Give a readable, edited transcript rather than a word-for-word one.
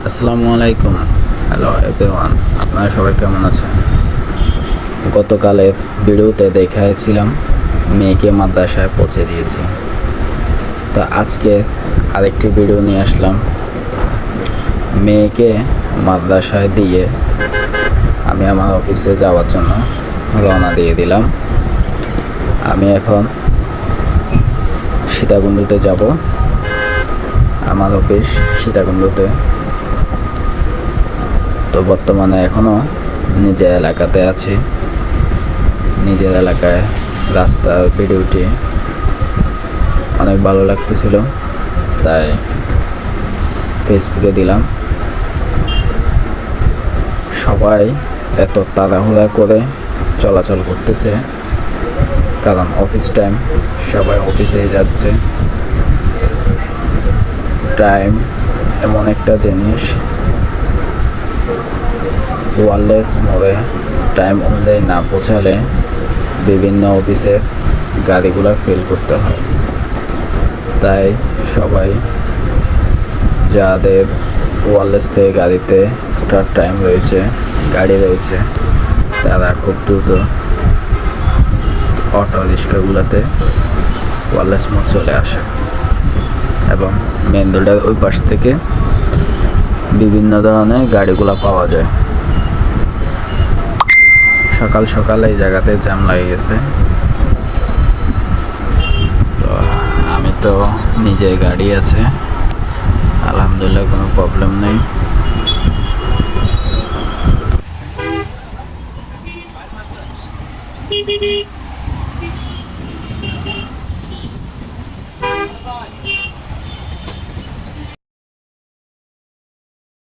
আসসালামু আলাইকুম। Hello everyone, আপনারা সবাই কেমন আছেন? গতকালের ভিডিওতে দেখাচ্ছিলাম মেয়েকে মাদ্রাসায় পৌঁছে দিয়েছি। তো আজকে আরেকটি ভিডিও নিয়ে আসলাম। মেয়েকে মাদ্রাসায় দিয়ে আমি আমার অফিসে যাওয়ার জন্য রওনা দিয়ে দিলাম। আমি এখন সীতাকুণ্ডতে যাব। আমার অফিস সীতাকুণ্ডতে। তো বর্তমানে এখনও নিজের এলাকাতে আছি। নিজের এলাকায় রাস্তার ভিডিওটি অনেক ভালো লাগতেছিল, তাই ফেসবুকে দিলাম। সবাই এত তাড়াহুড়া করে চলাচল করতেছে, কারণ অফিস টাইম, সবাই অফিসেই যাচ্ছে। টাইম এমন একটা জিনিস, ওয়ারলেস মোড়ে টাইম অনুযায়ী না পৌঁছালে বিভিন্ন অফিসের গাড়িগুলো ফেল করতে হয়। তাই সবাই যাদের ওয়ারলেস থেকে গাড়িতে ওঠার টাইম রয়েছে, গাড়ি রয়েছে, তারা খুব দ্রুত অটো রিক্সাগুলোতে ওয়ারলেস মোড চলে আসে এবং মেন রোডের ওই পাশ থেকে বিভিন্ন ধরনের গাড়িগুলো পাওয়া যায়। সকাল সকাল এই জায়গাতে জ্যাম লেগে গেছে। তো আমি তো নিজে গাড়ি আছে, আলহামদুলিল্লাহ কোনো প্রবলেম নেই।